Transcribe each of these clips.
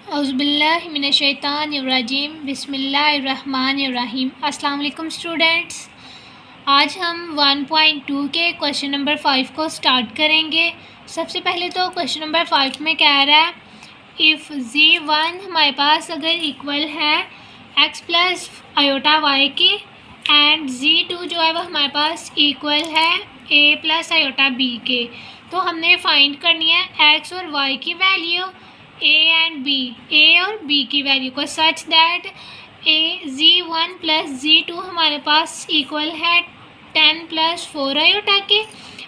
औज़ुबिल्लाहि मिनश्शैतानिर्रजीम बिस्मिल्लाहिर्रहमानिर्रहीम। अस्सलाम वालेकुम स्टूडेंट्स, आज हम 1.2 के क्वेश्चन नंबर 5 को स्टार्ट करेंगे। सबसे पहले तो क्वेश्चन नंबर 5 में कह रहा है इफ़ z1 हमारे पास अगर इक्वल है x प्लस आयोटा वाई के एंड z2 जो है वो हमारे पास इक्वल है a प्लस आयोटा b के, तो हमने फाइंड करनी है x और y की value, a and b, a और b की वैल्यू को, such that z1 plus z2 हमारे पास इक्वल है 10 प्लस 4 आयोटा के,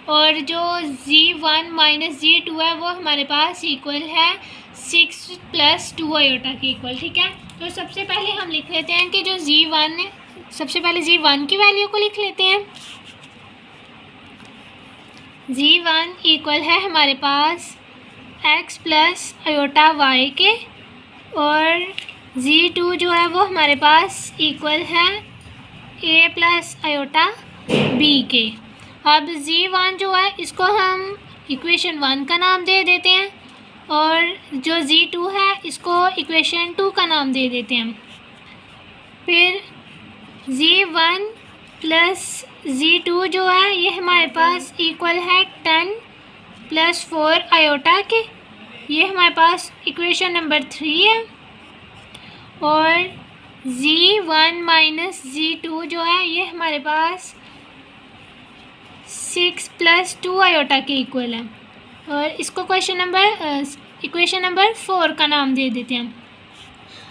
और जो z1 माइनस z2 है वो हमारे पास इक्वल है 6 प्लस 2 आयोटा के इक्वल। ठीक है, तो सबसे पहले हम लिख लेते हैं कि जो z1 है, सबसे पहले z1 की वैल्यू को लिख लेते हैं। z1 इक्वल है हमारे पास x प्लस आयोटा y के, और z2 जो है वो हमारे पास इक्वल है a प्लस आयोटा b के। अब z1 जो है इसको हम इक्वेशन 1 का नाम दे देते हैं, और जो z2 है इसको इक्वेशन 2 का नाम दे देते हैं। फिर z1 प्लस z2 जो है ये हमारे पास इक्वल है 10 प्लस 4 आयोटा के, ये हमारे पास इक्वेशन नंबर 3 है। और z1 माइनस z2 जो है ये हमारे पास 6 प्लस 2 आयोटा के इक्वल है, और इसको इक्वेशन नंबर 4 का नाम दे देते हैं।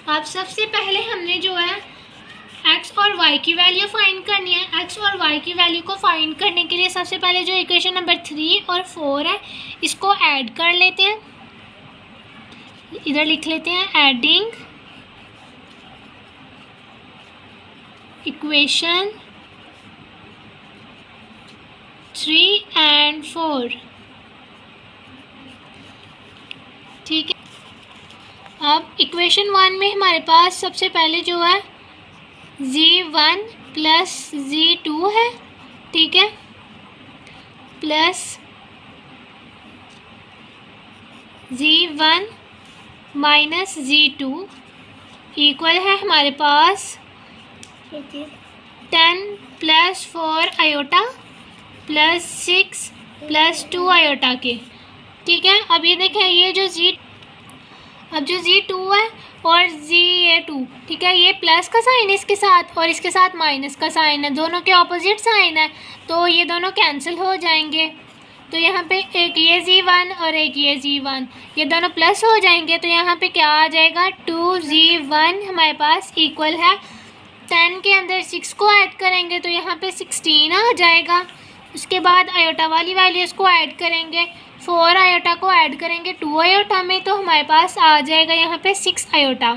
अब सबसे पहले हमने जो है x और y की वैल्यू फाइंड करनी है। x और y की वैल्यू को फाइंड करने के लिए सबसे पहले जो इक्वेशन नंबर 3 और 4 है इसको ऐड कर लेते हैं। इधर लिख लेते हैं एडिंग इक्वेशन 3 एंड 4। ठीक है, अब इक्वेशन 1 में हमारे पास सबसे पहले जो है z1 प्लस z2 है, ठीक है, plus z1 minus z2 equal है हमारे पास 10 plus 4 iota plus 6 plus 2 iota के। ठीक है, अब ये देखें ये जो z2 है और z2, ठीक है, ये प्लस का साइन है इसके साथ और इसके साथ माइनस का साइन है, दोनों के ऑपोजिट साइन है, तो ये दोनों कैंसिल हो जाएंगे। तो यहाँ पे एक ये z1 और एक ये z1, ये दोनों प्लस हो जाएंगे, तो यहाँ पे क्या आ जाएगा 2z1 हमारे पास इक्वल है 10 के अंदर 6 को ऐड करेंगे तो यहाँ पे 16 आ जाएगा। उसके बाद आयोटा वाली वैल्यूज़ को ऐड करेंगे, 4 आयोटा को ऐड करेंगे 2 आयोटा में, तो हमारे पास आ जाएगा यहाँ पे 6 आयोटा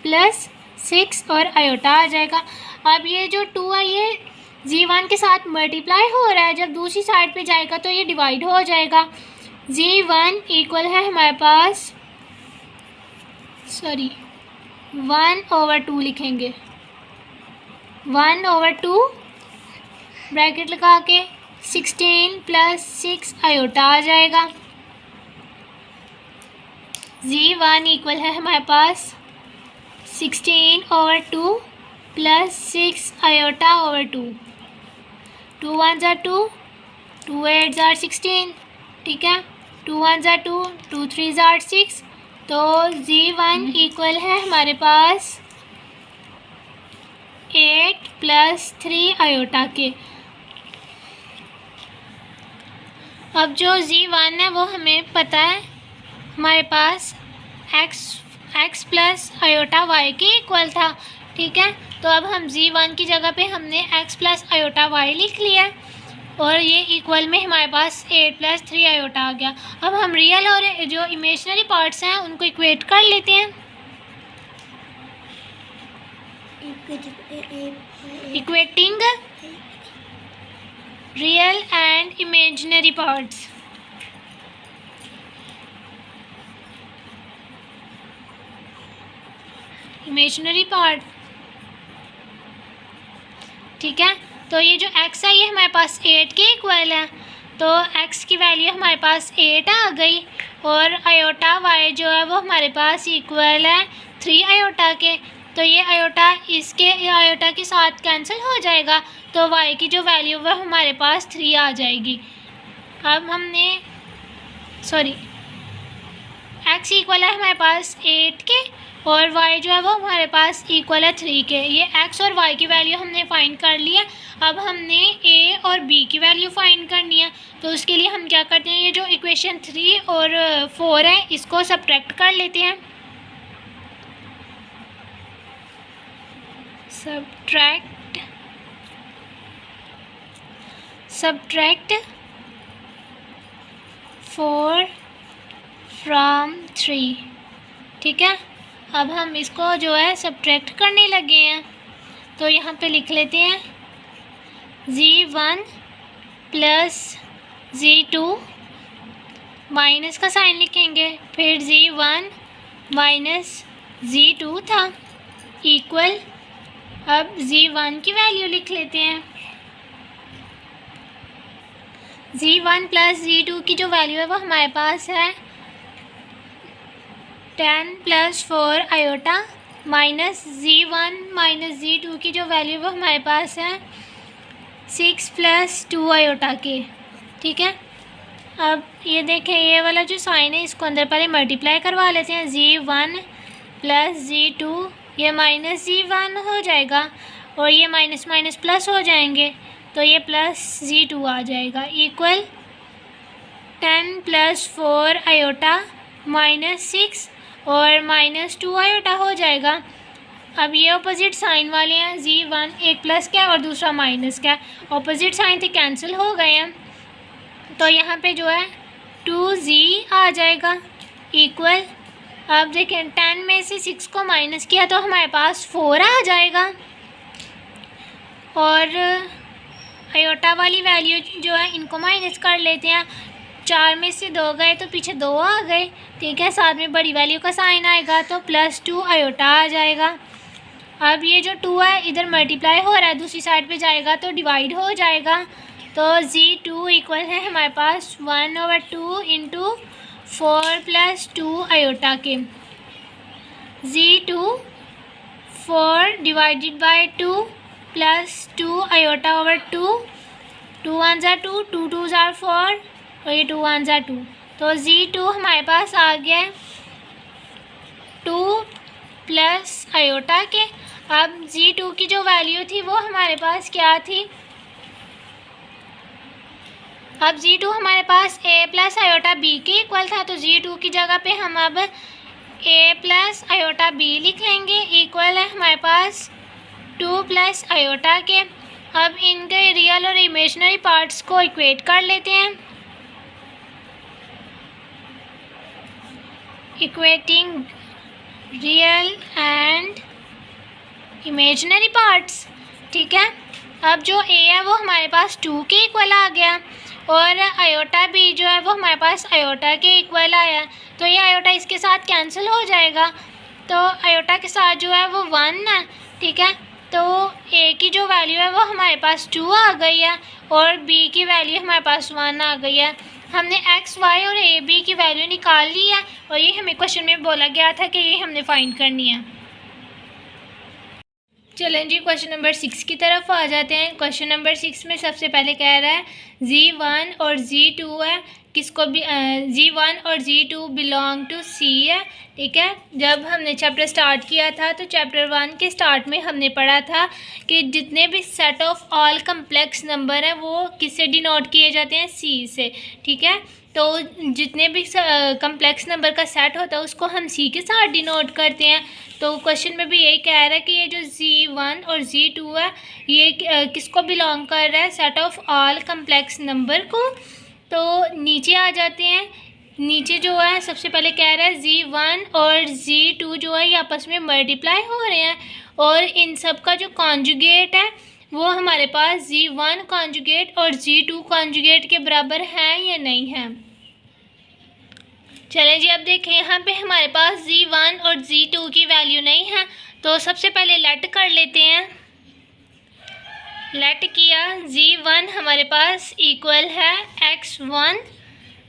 प्लस 6 और आयोटा आ जाएगा। अब ये जो 2 है ये z1 के साथ मल्टीप्लाई हो रहा है, जब दूसरी साइड पे जाएगा तो ये डिवाइड हो जाएगा। z1 इक्वल है हमारे पास 1/2 लिखेंगे, 1/2 ब्रैकेट लगा के 16 प्लस 6 आयोटा आ जाएगा। z1 इक्वल है हमारे पास 16/2 प्लस 6 आयोटा/2, 2 1 ज़ा 2, 2 8 ज़ा 16, ठीक है, 2 1 ज़ा 2, 2 3 ज़ा 6, तो z1 इक्वल है हमारे पास 8 प्लस 3 आयोटा के। अब जो z1 है वो हमें पता है हमारे पास x प्लस आयोटा y के इक्वल था, ठीक है, तो अब हम z1 की जगह पे हमने x प्लस आयोटा y लिख लिया, और ये इक्वल में हमारे पास 8 प्लस 3 आयोटा आ गया। अब हम रियल और जो इमेजिनरी पार्ट्स हैं उनको इक्वेट कर लेते हैं। Equating real and imaginary parts. Imaginary part, ठीक है, तो ये जो x है ये हमारे पास 8 के इक्वल है, तो x की वैल्यू हमारे पास 8 आ गई, और आयोटा वाई जो है वो हमारे पास इक्वल है 3 आयोटा के। तो ये आयोटा इसके आयोटा के साथ कैंसिल हो जाएगा, तो वाई की जो वैल्यू है हमारे पास 3 आ जाएगी। अब हमने एक्स इक्वल है हमारे पास 8 के और y जो है वो हमारे पास इक्वल है 3 के। ये x और y की वैल्यू हमने फाइंड कर लिया। अब हमने a और b की वैल्यू फाइंड करनी है, तो उसके लिए हम क्या करते हैं, ये जो इक्वेशन 3 और 4 है इसको सब्ट्रैक्ट कर लेते हैं। सब्ट्रैक्ट 4 फ्रॉम 3, ठीक है। अब हम इसको जो है सब्ट्रैक्ट करने लगे हैं, तो यहाँ पे लिख लेते हैं z1 प्लस z2, माइनस का साइन लिखेंगे, फिर z1 माइनस z2 था इक्वल, अब z1 की वैल्यू लिख लेते हैं। z1 प्लस z2 की जो वैल्यू है वो हमारे पास है 10 plus 4 iota, minus z1 minus z2 की जो वैल्यू वो हमारे पास है 6 प्लस 2 आयोटा के, ठीक है। अब ये देखें, ये वाला जो साइन है इसको अंदर पहले मल्टीप्लाई करवा लेते हैं। z1 प्लस z2, ये माइनस z1 हो जाएगा और ये माइनस माइनस प्लस हो जाएंगे, तो ये प्लस z2 आ जाएगा इक्वल 10 प्लस 4 आयोटा माइनस 6 और माइनस 2 आयोटा हो जाएगा। अब ये ऑपोजिट साइन वाले हैं, z1 एक प्लस का और दूसरा माइनस का, ऑपोजिट साइन थे कैंसिल हो गए हैं, तो यहाँ पे जो है 2z आ जाएगा इक्वल, अब देखें 10 में से 6 को माइनस किया तो हमारे पास 4 आ जाएगा और आयोटा वाली वैल्यू जो है इनको माइनस कर लेते हैं। 4 में से 2 गए तो पीछे 2 आ गए, ठीक है। साथ में बड़ी वैल्यू का साइन आएगा तो प्लस 2 आयोटा आ जाएगा। अब ये जो 2 है इधर मल्टीप्लाई हो रहा है, दूसरी साइड पे जाएगा तो डिवाइड हो जाएगा, तो z2 इक्वल है हमारे पास 1/2 इंटू 4 प्लस 2 आयोटा के। z2 4 divided by 2 plus 2 iota over 2, 2 1 ज़ा 2, 2 2 ज़ा 4 और ये 2 1 ज़ा 2, तो z2 हमारे पास आ गया 2 प्लस आयोटा के। अब z2 की जो वैल्यू थी वो हमारे पास क्या थी, अब z2 हमारे पास a प्लस आयोटा b के इक्वल था, तो z2 की जगह पे हम अब a प्लस आयोटा b लिख लेंगे इक्वल है हमारे पास 2 प्लस आयोटा के। अब इनके रियल और इमेजिनरी पार्ट्स को इक्वेट कर लेते हैं, equating real and imaginary parts, ठीक है। अब जो a है वो हमारे पास 2 के इक्वल आ गया और आयोटा b जो है वो हमारे पास आयोटा के इक्वल आया, तो ये आयोटा इसके साथ कैंसिल हो जाएगा, तो आयोटा के साथ जो है वो 1 है, ठीक है। तो a की जो वैल्यू है वो हमारे पास 2 आ गई है और b की वैल्यू हमारे पास 1 आ गई है। हमने x, y और a, b की वैल्यू निकाल ली है और ये हमें क्वेश्चन में बोला गया था कि ये हमने फाइंड करनी है। चलें जी क्वेश्चन नंबर 6 की तरफ आ जाते हैं। क्वेश्चन नंबर 6 में सबसे पहले कह रहा है z1 और z2 है, किसको भी z1 और z2 बिलोंग टू c है, ठीक है। जब हमने चैप्टर स्टार्ट किया था तो चैप्टर 1 के स्टार्ट में हमने पढ़ा था कि जितने भी set of all complex number हैं वो किससे डिनोट किए जाते हैं, c से, ठीक है। तो जितने भी कम्प्लेक्स नंबर का सेट होता है उसको हम c के साथ डिनोट करते हैं। तो क्वेश्चन में भी यही कह रहा है कि ये जो z1 और z2 है ये किसको बिलोंग कर रहा है, set of all complex number को। तो नीचे आ जाते हैं, नीचे जो है सबसे पहले कह रहा है z1 और z2 जो है ये आपस में मल्टीप्लाई हो रहे हैं और इन सब का जो कॉन्जुगेट है वो हमारे पास z1 कॉन्जुगेट और z2 कॉन्जुगेट के बराबर है या नहीं है। चलें जी, अब देखें यहाँ पे हमारे पास z1 और z2 की वैल्यू नहीं है, तो सबसे पहले लेट कर लेते हैं। लेट किया, z1 हमारे पास इक्वल है x1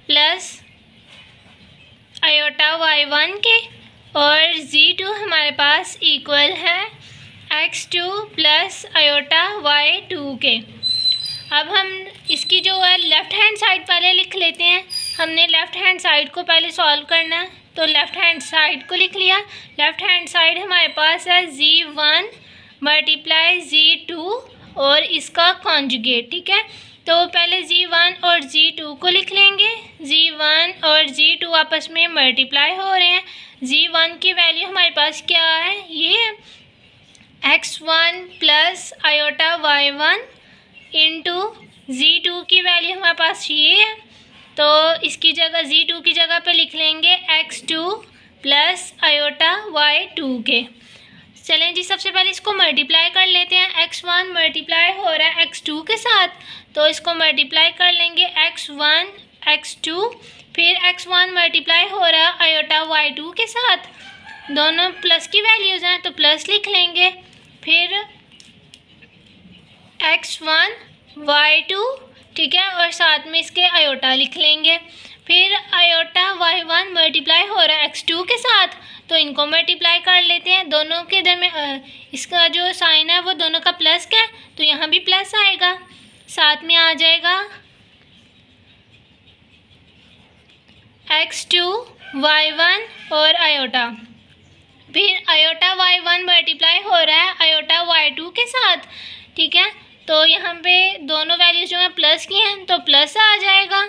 प्लस आयोटा y1 के और z2 हमारे पास इक्वल है x2 प्लस आयोटा y2 के। अब हम इसकी जो है लेफ़्ट हैंड साइड पहले लिख लेते हैं। हमने लेफ़्ट हैंड साइड को पहले सॉल्व करना है, तो लेफ़्ट हैंड साइड को लिख लिया। लेफ़्ट हैंड साइड हमारे पास है z1 मल्टीप्लाई z2 और इसका कॉन्जुगेट, ठीक है। तो पहले z1 और z2 को लिख लेंगे। z1 और z2 आपस में मल्टीप्लाई हो रहे हैं। z1 की वैल्यू हमारे पास क्या है, ये x1 plus iota y1 into z2 की वैल्यू हमारे पास ये है, तो इसकी जगह z2 की जगह पे लिख लेंगे x2 प्लस आयोटा y2 के। चलें जी, सबसे पहले इसको मल्टीप्लाई कर लेते हैं। x1 मल्टीप्लाई हो रहा है x2 के साथ, तो इसको मल्टीप्लाई कर लेंगे x1 x2, फिर x1 मल्टीप्लाई हो रहा है आयोटा y2 के साथ, दोनों प्लस की वैल्यूज़ हैं तो प्लस लिख लेंगे, फिर x1 y2, ठीक है, और साथ में इसके आयोटा लिख लेंगे। फिर आयोटा y1 मल्टीप्लाई हो रहा है x2 के साथ, तो इनको मल्टीप्लाई कर लेते हैं। दोनों के दरमियान इसका जो साइन है वो दोनों का प्लस का है, तो यहाँ भी प्लस आएगा, साथ में आ जाएगा x2 y1 और आयोटा। फिर आयोटा y1 मल्टीप्लाई हो रहा है आयोटा y2 के साथ, ठीक है, तो यहाँ पे दोनों वैल्यूज जो हैं प्लस की हैं तो प्लस आ जाएगा।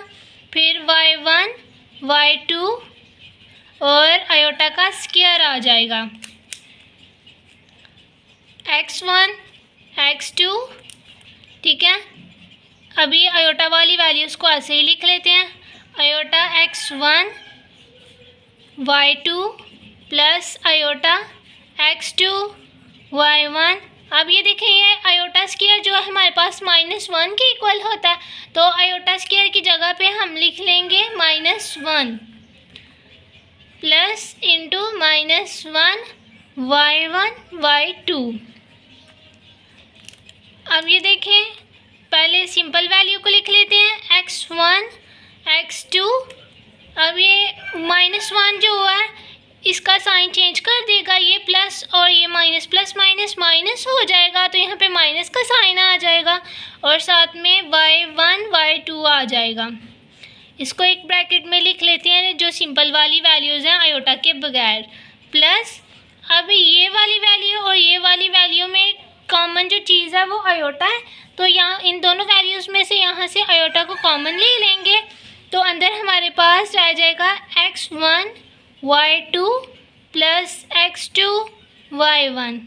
फिर y1 y2 और आयोटा का स्क्वायर आ जाएगा, x1 x2, ठीक है। अभी आयोटा वाली वैल्यूज़ को ऐसे ही लिख लेते हैं, iota x1 y2 plus iota x2 y1। अब ये देखिए, ये आयोटा स्क्वायर जो है हमारे पास -1 के इक्वल होता है, तो आयोटा स्क्वायर की जगह पे हम लिख लेंगे -1 प्लस इंटू -1 y1 y2। अब ये देखें, पहले सिंपल वैल्यू को लिख लेते हैं x1 x2। अब ये -1 जो हुआ है इसका साइन चेंज कर देगा, ये प्लस और ये माइनस, प्लस माइनस माइनस हो जाएगा, तो यहाँ पे माइनस का साइन आ जाएगा और साथ में y1 y2 आ जाएगा। इसको एक ब्रैकेट में लिख लेते हैं जो सिंपल वाली वैल्यूज़ हैं आयोटा के बगैर, प्लस अब ये वाली वैल्यू और ये वाली वैल्यू में कॉमन जो चीज़ है वो आयोटा है, तो यहाँ इन दोनों वैल्यूज़ में से यहाँ से आयोटा को कॉमन ले लेंगे, तो अंदर हमारे पास रह जाएगा x1 y2 plus x2 y1।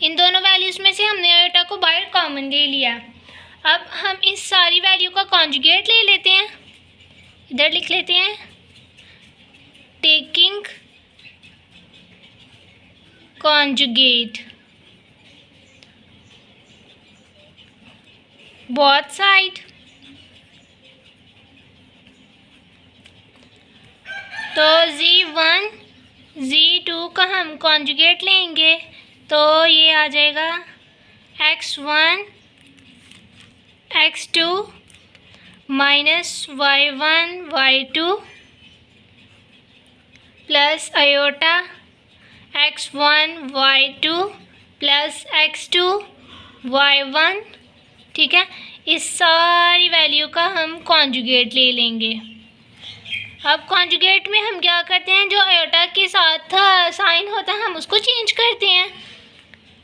इन दोनों वैल्यूज़ में से हमने आयोटा को बाहर कॉमन ले लिया। अब हम इस सारी वैल्यू का कॉन्जुगेट ले लेते हैं, इधर लिख लेते हैं, टेकिंग कॉन्जुगेट बोथ साइड। तो z1 z2 का हम कॉन्जुगेट लेंगे, तो ये आ जाएगा x1 x2 minus y1 y2 plus iota x1 y2 plus x2 y1, ठीक है। इस सारी वैल्यू का हम कॉन्जुगेट ले लेंगे। अब कॉन्जुगेट में हम क्या करते हैं, जो आयोटा के साथ साइन होता है हम उसको चेंज करते हैं।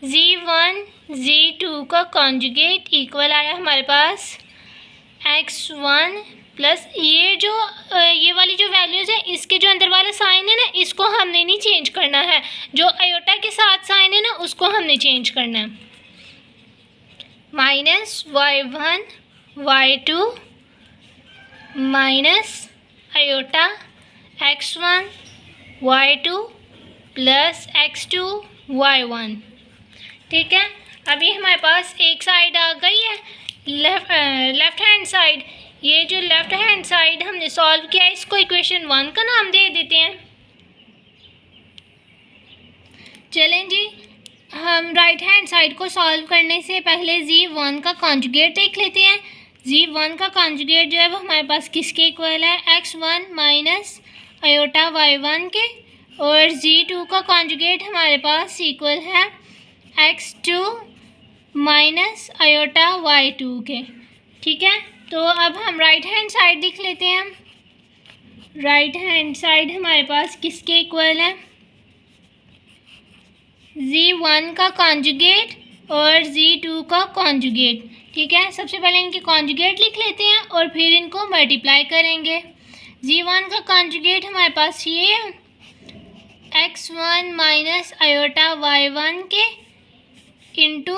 z1 z2 का कॉन्जुगेट इक्वल आया हमारे पास x1 प्लस ये वाली जो वैल्यूज़ है इसके जो अंदर वाला साइन है ना, इसको हमने नहीं चेंज करना है, जो आयोटा के साथ साइन है ना उसको हमने चेंज करना है। Minus y1 y2 minus iota x1 y2 plus x2 y1, ठीक है। अभी हमारे पास एक साइड आ गई है लेफ़्ट हैंड साइड। ये जो लेफ़्ट हैंड साइड हमने सॉल्व किया, इसको इक्वेशन 1 का नाम दे देते हैं। चलें जी, हम राइट हैंड साइड को सॉल्व करने से पहले z1 का कॉन्जुगेट देख लेते हैं। z1 का कॉन्जुगेट जो है वो हमारे पास किसके इक्वल है, x1 माइनस आयोटा y1 के, और z2 का कॉन्जुगेट हमारे पास इक्वल है x2 माइनस आयोटा y2 के। ठीक है, तो अब हम राइट हैंड साइड लिख लेते हैं। राइट हैंड साइड हमारे पास किसके इक्वल है, z1 का कॉन्जुगेट और z2 का कॉन्जुगेट। ठीक है, सबसे पहले इनके कॉन्जुगेट लिख लेते हैं और फिर इनको मल्टीप्लाई करेंगे। z1 का कॉन्जुगेट हमारे पास ये है x1 माइनस आयोटा y1 के इंटू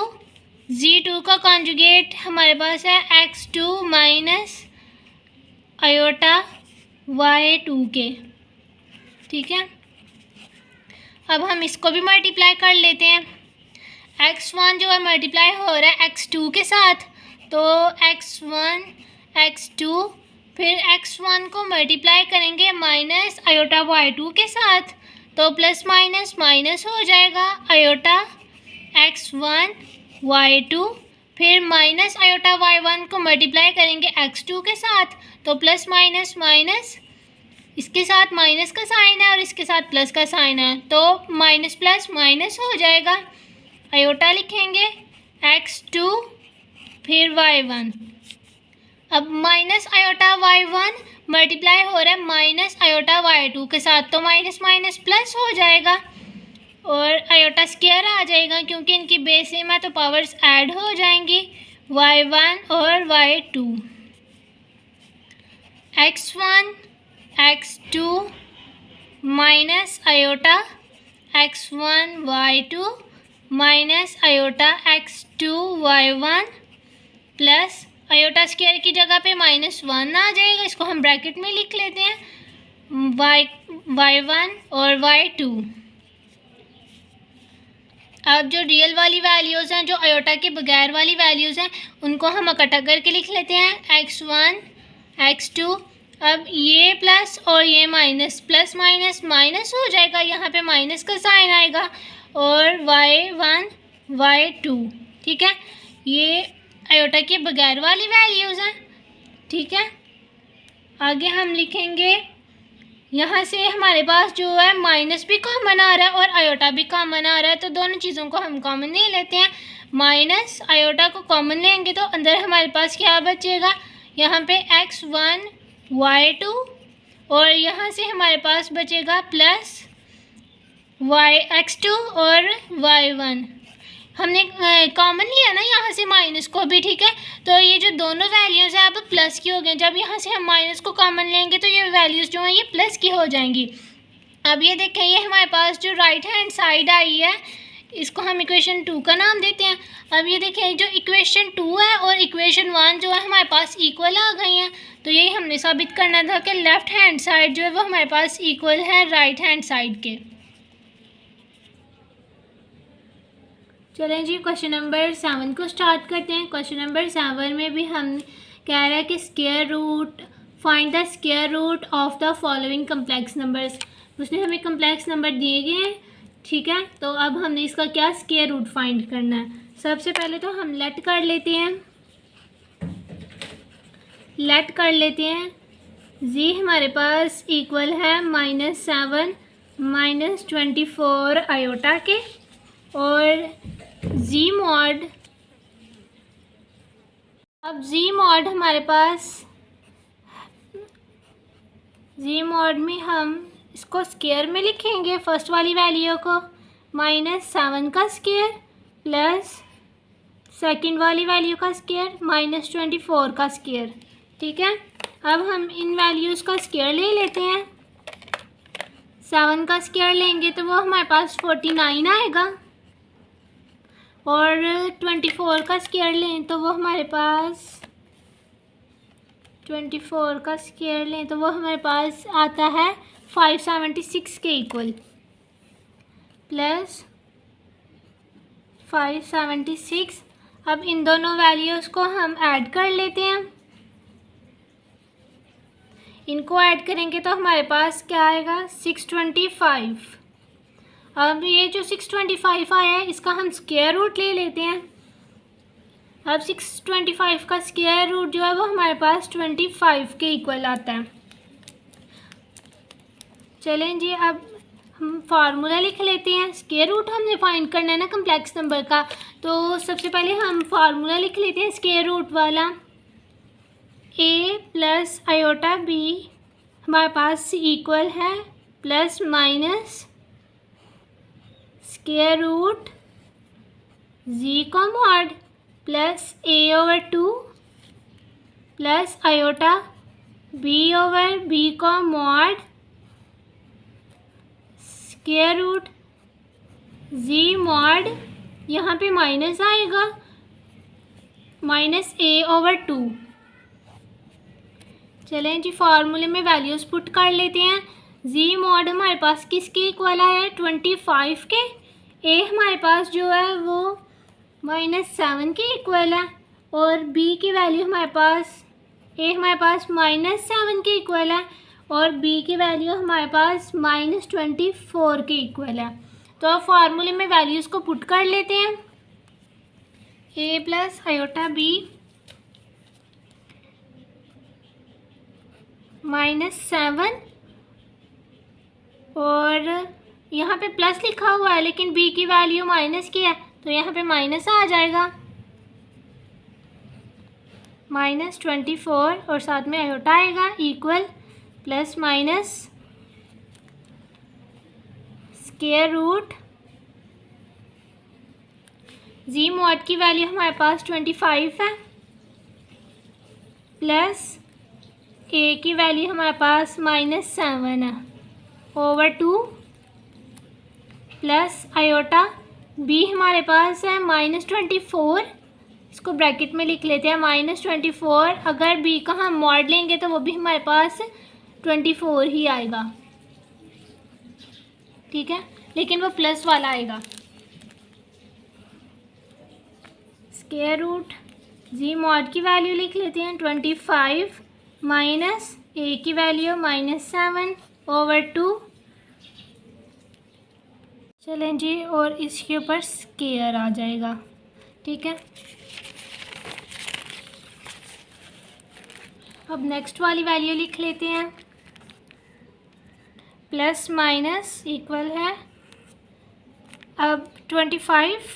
z2 का कॉन्जुगेट हमारे पास है x2 माइनस आयोटा y2 के। ठीक है, अब हम इसको भी मल्टीप्लाई कर लेते हैं। x1 जो है मल्टीप्लाई हो रहा है x2 के साथ, तो x1 x2, फिर x1 को मल्टीप्लाई करेंगे माइनस आयोटा y2 के साथ, तो प्लस माइनस माइनस हो जाएगा आयोटा x1 y2, फिर माइनस आयोटा y1 को मल्टीप्लाई करेंगे x2 के साथ, तो प्लस माइनस माइनस, इसके साथ माइनस का साइन है और इसके साथ प्लस का साइन है, तो माइनस प्लस माइनस हो जाएगा। आयोटा लिखेंगे x2 फिर y1। अब माइनस आयोटा y1 मल्टीप्लाई हो रहा है माइनस आयोटा y2 के साथ, तो माइनस माइनस प्लस हो जाएगा और आयोटा स्क्वायर आ जाएगा, क्योंकि इनकी बेस सेम है तो पावर्स ऐड हो जाएंगी, y1 और y2। x1 x2 minus iota x1 y2 minus iota x2 y1 plus iota square की जगह पे -1 आ जाएगा, इसको हम ब्रैकेट में लिख लेते हैं, y1 और y2। अब जो रियल वाली वैल्यूज़ हैं, जो आयोटा के बगैर वाली वैल्यूज़ हैं, उनको हम इकट्ठा करके लिख लेते हैं x1 x2। अब ये प्लस और ये माइनस, प्लस माइनस माइनस हो जाएगा, यहाँ पे माइनस का साइन आएगा, और y1 y2। ठीक है, ये आयोटा के बगैर वाली वैल्यूज़ हैं। ठीक है, आगे हम लिखेंगे, यहाँ से हमारे पास जो है माइनस भी कॉमन आ रहा है और आयोटा भी कॉमन आ रहा है, तो दोनों चीज़ों को हम कॉमन ले लेते हैं। माइनस आयोटा को कॉमन लेंगे तो अंदर हमारे पास क्या बचेगा, यहाँ पे x1 y2, और यहाँ से हमारे पास बचेगा प्लस x2 और y1। हमने कॉमन लिया ना यहाँ से माइनस को भी। ठीक है, तो ये जो दोनों वैल्यूज़ हैं अब प्लस की हो गई। जब यहाँ से हम माइनस को कॉमन लेंगे तो ये वैल्यूज़ जो हैं ये प्लस की हो जाएंगी। अब ये देखें, ये हमारे पास जो राइट हैंड साइड आई है, इसको हम इक्वेशन 2 का नाम देते हैं। अब ये देखें, जो इक्वेशन 2 है और इक्वेशन 1 जो है हमारे पास इक्वल आ गई हैं, तो यही हमने साबित करना था कि लेफ़्ट हैंड साइड जो है वो हमारे पास इक्वल है राइट हैंड साइड के। चलें जी, क्वेश्चन नंबर 7 को स्टार्ट करते हैं। क्वेश्चन नंबर 7 में भी हम कह रहा है कि square root, find the square root of the following complex numbers. उसने हमें कम्प्लेक्स नंबर दिए गए हैं। ठीक है, तो अब हमने इसका क्या स्क्वायर रूट फाइंड करना है। सबसे पहले तो हम लेट कर लेते हैं, लेट कर लेते हैं जी हमारे पास इक्वल है -7 -24 आयोटा के, और जी मॉड, अब जी मॉड हमारे पास, जी मॉड में हम इसको स्क्वायर में लिखेंगे, फर्स्ट वाली वैल्यू को -7 का स्क्वायर प्लस सेकंड वाली वैल्यू का स्क्वायर -24 का स्क्वायर। ठीक है, अब हम इन वैल्यूज़ का स्क्वायर ले लेते हैं। 7 का स्क्वायर लेंगे तो वो हमारे पास 49 आएगा, और 24 का स्क्वायर लें तो वो हमारे पास 24 का स्क्वायर लें तो वो हमारे पास आता है 576 के इक्वल, प्लस 576। अब इन दोनों वैल्यूज़ को हम ऐड कर लेते हैं। इनको ऐड करेंगे तो हमारे पास क्या आएगा, 625। अब ये जो 625 आया है इसका हम स्क्वायर रूट ले लेते हैं। अब 625 का स्क्वायर रूट जो है वो हमारे पास 25 के इक्वल आता है। चलें जी, अब हम फार्मूला लिख लेते हैं। स्क्वायर रूट हमने फाइंड करना है ना कम्प्लेक्स नंबर का, तो सबसे पहले हम फार्मूला लिख लेते हैं स्क्वायर रूट वाला। a प्लस आयोटा b हमारे पास इक्वल है प्लस माइनस स्क्वायर रूट जी का mod plus a over 2 plus iota b over b का mod square root Z mod, यहाँ पे माइनस आएगा माइनस a ओवर 2। चलें जी, फार्मूले में वैल्यूज़ पुट कर लेते हैं। जी मॉड हमारे पास किसके इक्वल है? 25 के। a हमारे पास जो है वो -7 के इक्वल है और b की वैल्यू हमारे पास a हमारे पास -7 के इक्वल है और b की वैल्यू हमारे पास -24 के इक्वल है। तो अब फार्मूले में वैल्यूज़ को पुट कर लेते हैं। a प्लस आयोटा b -7 और यहाँ पे प्लस लिखा हुआ है लेकिन b की वैल्यू माइनस की है तो यहाँ पे माइनस आ जाएगा -24 और साथ में आयोटा आएगा equal plus minus square root Z mod की वैल्यू हमारे पास 25 है प्लस a की वैल्यू हमारे पास -7 है ओवर 2 प्लस आयोटा b हमारे पास है -24, इसको ब्रैकेट में लिख लेते हैं -24। अगर b का हम मॉड लेंगे तो वो भी हमारे पास 24 ही आएगा, ठीक है, लेकिन वो प्लस वाला आएगा। स्क्वायर रूट जी मॉड की वैल्यू लिख लेते हैं 25 माइनस a की वैल्यू -7 ओवर 2। चलें जी, और इसके ऊपर स्क्वायर आ जाएगा, ठीक है। अब नेक्स्ट वाली वैल्यू लिख लेते हैं। प्लस माइनस इक्वल है, अब 25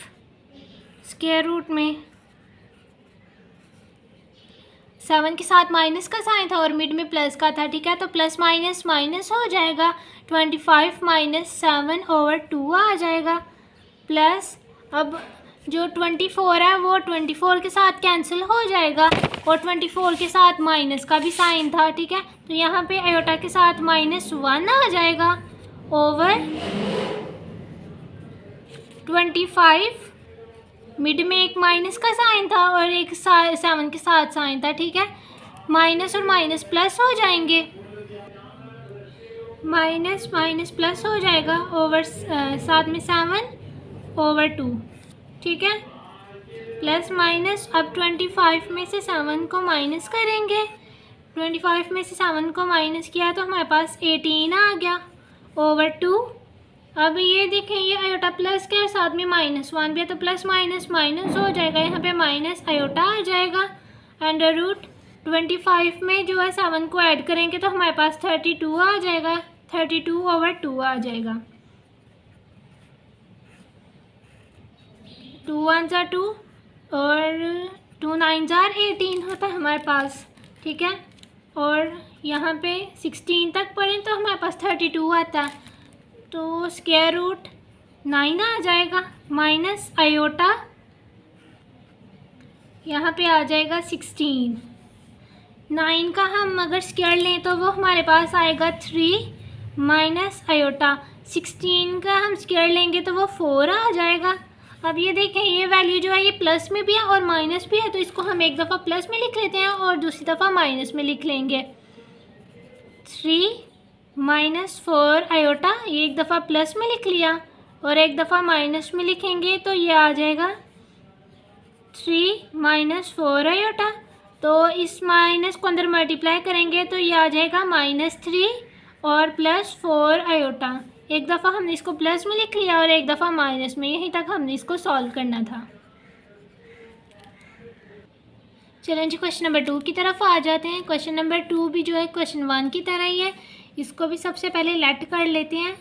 स्क्वायर रूट में 7 के साथ माइनस का साइन था और मिड में प्लस का था, ठीक है, तो प्लस माइनस माइनस हो जाएगा 25 -7 ओवर 2 आ जाएगा। प्लस अब जो 24 है वो 24 के साथ कैंसिल हो जाएगा और 24 के साथ माइनस का भी साइन था, ठीक है, तो यहाँ पे आयोटा के साथ -1 आ जाएगा ओवर 25। मिड में एक माइनस का साइन था और एक 7 के साथ साइन था, ठीक है, माइनस और माइनस प्लस हो जाएंगे, माइनस माइनस प्लस हो जाएगा ओवर साथ में 7 ओवर 2, ठीक है, प्लस माइनस। अब 25 में से 7 को माइनस करेंगे, 25 में से 7 को माइनस किया तो हमारे पास 18 आ गया ओवर 2। अब ये देखें, ये आयोटा प्लस के और साथ में -1 भी है तो प्लस माइनस माइनस हो जाएगा, यहाँ पे माइनस आयोटा आ जाएगा। अंडर रूट 25 में जो है 7 को ऐड करेंगे तो हमारे पास 32 आ जाएगा, 32 ओवर 2 आ जाएगा। 2 1 ज़ा 2 और 2 9 ज़ा 18 होता है हमारे पास, ठीक है, और यहाँ पे 16 तक पढ़ें तो हमारे पास 32 आता है, तो स्क्वायर रूट 9 आ जाएगा माइनस आयोटा यहाँ पे आ जाएगा 16। 9 का हम अगर स्क्वायर लें तो वो हमारे पास आएगा 3 माइनस आयोटा। 16 का हम स्क्वायर लेंगे तो वो 4 आ जाएगा। अब ये देखें, ये वैल्यू जो है ये प्लस में भी है और माइनस भी है, तो इसको हम एक दफ़ा प्लस में लिख लेते हैं और दूसरी दफ़ा माइनस में लिख लेंगे। 3 -4 आयोटा, ये एक दफ़ा प्लस में लिख लिया और एक दफ़ा माइनस में लिखेंगे तो ये आ जाएगा 3 -4 आयोटा। तो इस माइनस को अंदर मल्टीप्लाई करेंगे तो ये आ जाएगा -3 और +4 आयोटा। एक दफ़ा हमने इसको प्लस में लिख लिया और एक दफ़ा माइनस में, यहीं तक हमने इसको सॉल्व करना था। चलें जी, क्वेश्चन नंबर 2 की तरफ आ जाते हैं। क्वेश्चन नंबर 2 भी जो है क्वेश्चन 1 की तरह ही है। इसको भी सबसे पहले लेट कर लेते हैं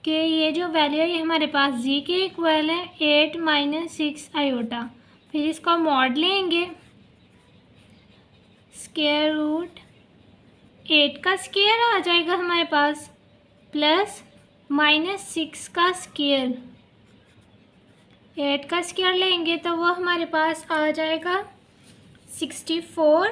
कि ये जो वैल्यू है ये हमारे पास जी के इक्वल है 8 माइनस 6 आयोटा। फिर इसका मॉड लेंगे, स्क्वायर रूट 8 का स्क्वायर आ जाएगा हमारे पास प्लस माइनस 6 का स्क्वायर। 8 का स्क्वायर लेंगे तो वो हमारे पास आ जाएगा 64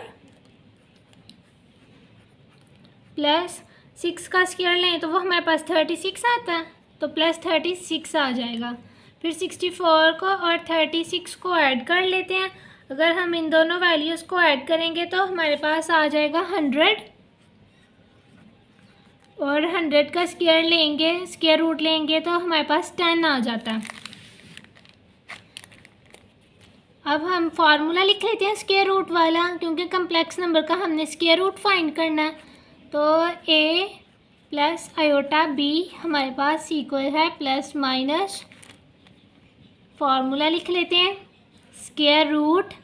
प्लस 6 का स्क्वायर लें तो वो हमारे पास 36 आता है, तो प्लस 36 आ जाएगा। फिर 64 को और 36 को ऐड कर लेते हैं। अगर हम इन दोनों वैल्यूज़ को ऐड करेंगे तो हमारे पास आ जाएगा 100 और 100 का स्क्वायर लेंगे, स्क्वायर रूट लेंगे तो हमारे पास 10 आ जाता है। अब हम फार्मूला लिख लेते हैं स्क्वायर रूट वाला, क्योंकि कम्प्लेक्स नंबर का हमने स्क्वायर रूट फाइंड करना है। तो a प्लस आयोटा b हमारे पास इक्वल है प्लस माइनस, फार्मूला लिख लेते हैं square root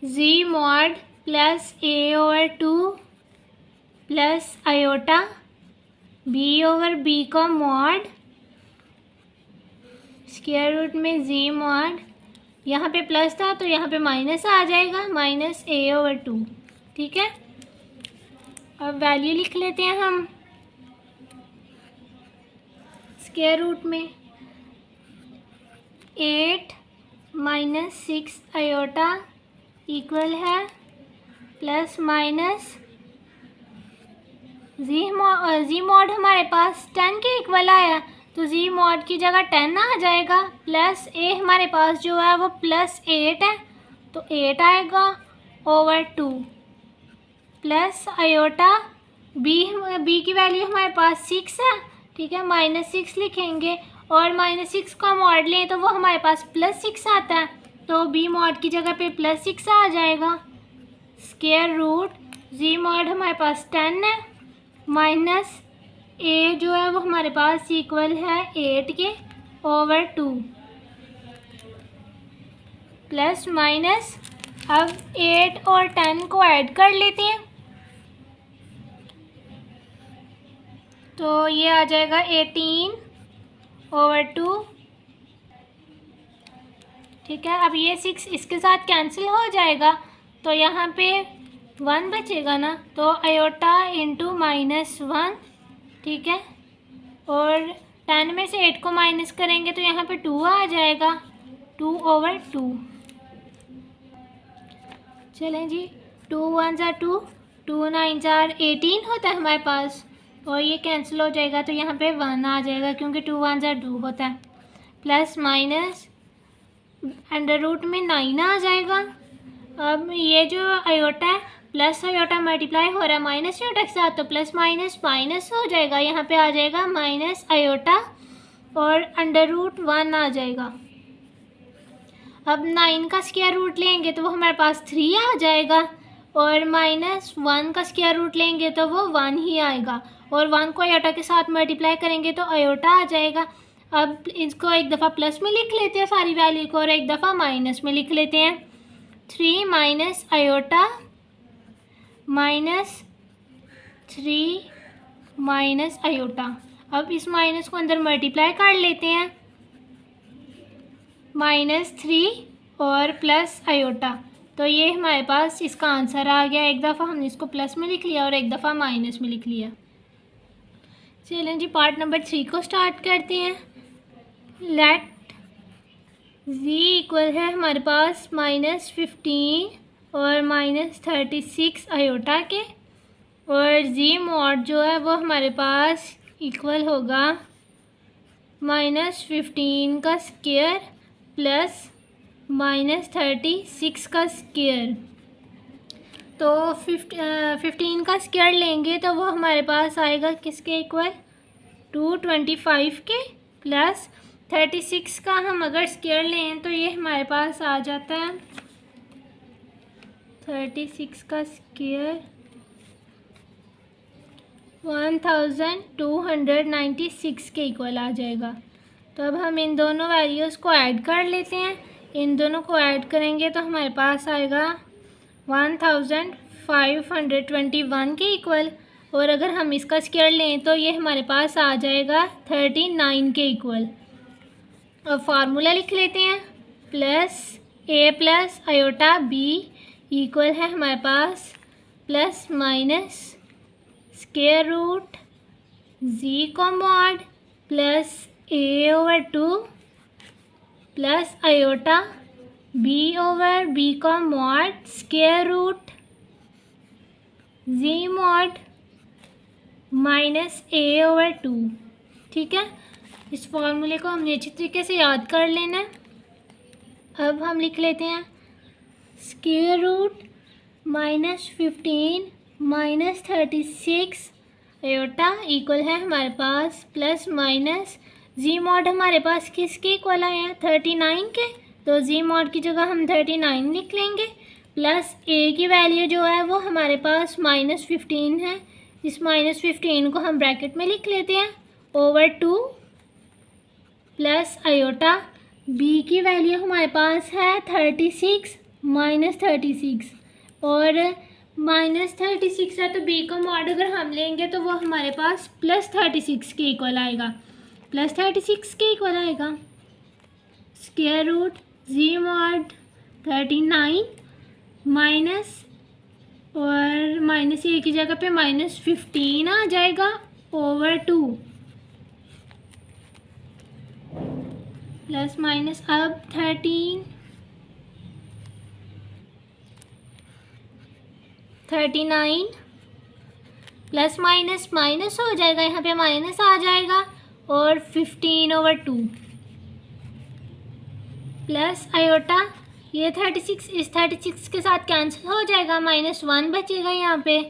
z mod plus a over 2 plus iota b over b का मॉड, स्क्वायर रूट में z मॉड, यहाँ पे प्लस था तो यहाँ पे माइनस आ जाएगा, माइनस a ओवर 2। ठीक है, अब वैल्यू लिख लेते हैं हम स्क्वायर रूट में 8 माइनस 6 आयोटा इक्वल है प्लस माइनस जी मॉड हमारे पास 10 के इक्वल आया, तो जी मॉड की जगह 10 आ जाएगा, प्लस ए हमारे पास जो है वो प्लस 8 है तो 8 आएगा ओवर 2 प्लस आयोटा बी की वैल्यू हमारे पास 6 है। ठीक है, माइनस 6 लिखेंगे और माइनस 6 का मॉड लें तो वो हमारे पास प्लस 6 आता है, तो बी मॉड की जगह पे प्लस 6 आ जाएगा। स्क्वायर रूट जी मॉड हमारे पास 10 है माइनस ए जो है वो हमारे पास इक्वल है 8 के ओवर 2 प्लस माइनस, अब 8 और 10 को ऐड कर लेते हैं तो ये आ जाएगा 18 ओवर 2। ठीक है, अब ये 6 इसके साथ कैंसिल हो जाएगा तो यहाँ पे 1 बचेगा ना, तो आयोटा इंटू माइनस 1। ठीक है, और 10 में से 8 को माइनस करेंगे तो यहाँ पे 2 आ जाएगा, 2 ओवर 2। चलें जी, 2 1 ज़ा 2, 2 9 ज़ा 18 होता है हमारे पास, और ये कैंसिल हो जाएगा तो यहाँ पे 1 आ जाएगा क्योंकि 2 1 ज़ा 2 होता है, प्लस माइनस अंडर रूट में 9 आ जाएगा। अब ये जो आयोटा है प्लस आयोटा मल्टीप्लाई हो रहा है माइनस आयोटा के साथ, तो प्लस माइनस माइनस हो जाएगा, यहाँ पे आ जाएगा माइनस आयोटा और अंडर रूट 1 आ जाएगा। अब 9 का स्क्वायर रूट लेंगे तो वो हमारे पास 3 आ जाएगा, और माइनस 1 का स्क्वायर रूट लेंगे तो वो 1 ही आएगा, और 1 को आयोटा के साथ मल्टीप्लाई करेंगे तो आयोटा आ जाएगा। अब इसको एक दफ़ा प्लस में लिख लेते हैं सारी वैल्यू को, और एक दफ़ा माइनस में लिख लेते हैं। 3 minus iota minus 3 minus iota. अब इस माइनस को अंदर मल्टीप्लाई कर लेते हैं, -3 और प्लस आयोटा, तो ये हमारे पास इसका आंसर आ गया। एक दफ़ा हमने इसको प्लस में लिख लिया और एक दफ़ा माइनस में लिख लिया। चलें जी, पार्ट नंबर 3 को स्टार्ट करते हैं। लेट z इक्वल है हमारे पास -15 और -36 आयोटा के, और z मॉड जो है वो हमारे पास इक्वल होगा -15 का स्क्वायर प्लस -36 का स्क्वायर। तो 15 का स्क्वायर लेंगे तो वो हमारे पास आएगा किसके इक्वल, 225 के, प्लस 36 का हम अगर स्क्वायर लें तो ये हमारे पास आ जाता है 36 का स्क्वायर 1296 के इक्वल आ जाएगा। तो अब हम इन दोनों वैल्यूज़ को ऐड कर लेते हैं। इन दोनों को ऐड करेंगे तो हमारे पास आएगा 1050 521 के इक्वल, और अगर हम इसका स्क्वायर लें तो ये हमारे पास आ जाएगा 39 के इक्वल। अब फार्मूला लिख लेते हैं, plus A plus iota B equal है हमारे पास plus minus square root Z को mod plus A over 2 plus iota B over B का mod square root Z mod minus A over 2। ठीक है, इस फॉर्मूले को हमने अच्छी तरीके से याद कर लेना है। अब हम लिख लेते हैं स्क्वायर रूट -15 -36 आयोटा इक्वल है हमारे पास प्लस माइनस जी मॉड हमारे पास किसके इक्वल आए हैं 39 के, तो जी मॉड की जगह हम 39 लिख लेंगे, प्लस ए की वैल्यू जो है वो हमारे पास -15 है, इस -15 को हम ब्रैकेट में लिख लेते हैं ओवर 2 प्लस आयोटा बी की वैल्यू हमारे पास है 36 -36 और -36 है, तो बी का मॉड अगर हम लेंगे तो वो हमारे पास +36 के इक्वल आएगा, +36 के इक्वल आएगा। Square root Z mod 39 minus और माइनस ए की जगह पे -15 आ जाएगा ओवर 2 प्लस माइनस अब 39 प्लस माइनस माइनस हो जाएगा, यहाँ पे माइनस आ जाएगा और 15 ओवर 2 प्लस आयोटा ये 36 इस 36 के साथ कैंसिल हो जाएगा, -1 बचेगा यहाँ पे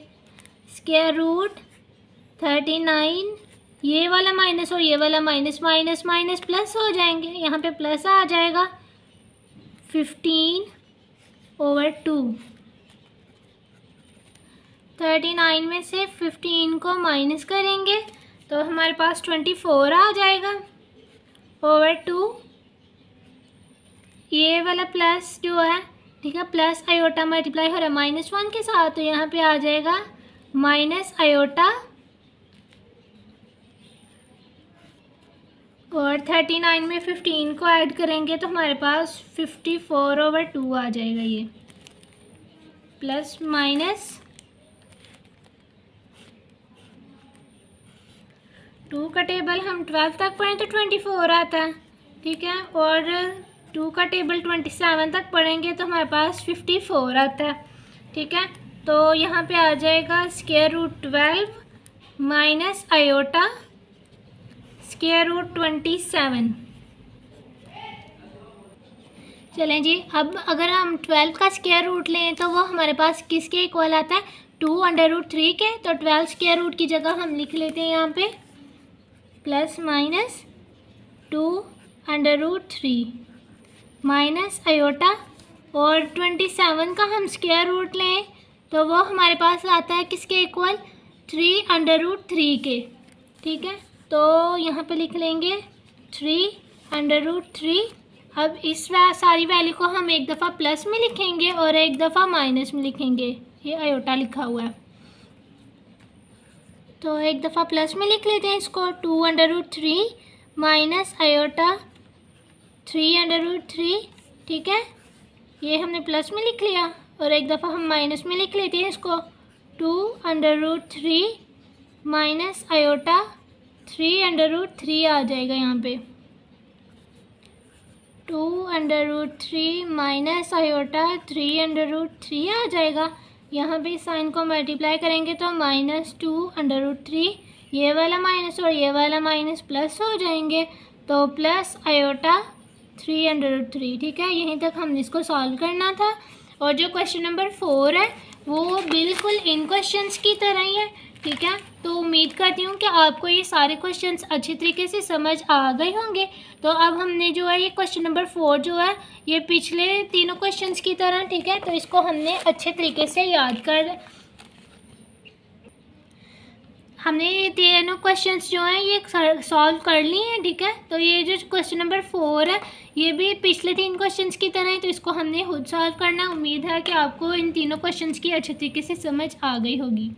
स्क्वायर रूट 39 ये वाला माइनस और ये वाला माइनस माइनस माइनस प्लस हो जाएंगे, यहाँ पे प्लस आ जाएगा 15 ओवर 2। 39 में से 15 को माइनस करेंगे तो हमारे पास 24 आ जाएगा ओवर 2। ये वाला प्लस जो है ठीक है, प्लस आयोटा मल्टीप्लाई हो रहा है -1 के साथ, तो यहाँ पे आ जाएगा माइनस आयोटा और 39 में 15 को ऐड करेंगे तो हमारे पास 54 ओवर 2 आ जाएगा, ये प्लस माइनस 2 का टेबल हम 12 तक पढ़ें तो 24 आता है, ठीक है, और 2 का टेबल 27 तक पढ़ेंगे तो हमारे पास 54 आता है, ठीक है। तो यहाँ पे आ जाएगा square root 12 minus iota square root 27। चलें जी, अब अगर हम 12 का स्क्वायर रूट लें तो वो हमारे पास किसके इक्वल आता है 2√3 के, तो 12 स्क्वायर रूट की जगह हम लिख लेते हैं यहाँ पे प्लस माइनस 2√3 माइनस आयोटा और 27 का हम स्क्वायर रूट लें तो वो हमारे पास आता है किसके इक्वल 3√3 के, ठीक है। तो यहाँ पे लिख लेंगे 3√3। अब इस सारी वैल्यू को हम एक दफ़ा प्लस में लिखेंगे और एक दफ़ा माइनस में लिखेंगे, ये आयोटा लिखा हुआ है, तो एक दफ़ा प्लस में लिख लेते हैं इसको 2√3 माइनस आयोटा 3√3, ठीक है, ये हमने प्लस में लिख लिया, और एक दफ़ा हम माइनस में लिख लेते हैं इसको 2√3 माइनस आयोटा 3√3 आ जाएगा, यहाँ पे 2√3 माइनस आयोटा 3√3 आ जाएगा। यहाँ पे साइन को मल्टीप्लाई करेंगे तो -2√3 ये वाला माइनस और ये वाला माइनस प्लस हो जाएंगे, तो प्लस आयोटा 3√3, ठीक है। यहीं तक हमने इसको सॉल्व करना था। और जो क्वेश्चन नंबर 4 है वो बिल्कुल इन क्वेश्चंस की तरह ही है, ठीक है। तो उम्मीद करती हूँ कि आपको ये सारे क्वेश्चंस अच्छी तरीके से समझ आ गए होंगे। तो अब हमने जो है ये क्वेश्चन नंबर 4 जो है ये पिछले तीनों क्वेश्चंस की तरह, ठीक है, तो इसको हमने अच्छे तरीके से याद कर, हमने ये तीनों क्वेश्चंस जो हैं ये सॉल्व कर लिए हैं, ठीक है। तो ये जो क्वेश्चन नंबर 4 है ये भी पिछले 3 क्वेश्चंस की तरह है, तो इसको हमने खुद सॉल्व करना है। उम्मीद है कि आपको इन तीनों क्वेश्चंस की अच्छे तरीके से समझ आ गई होगी।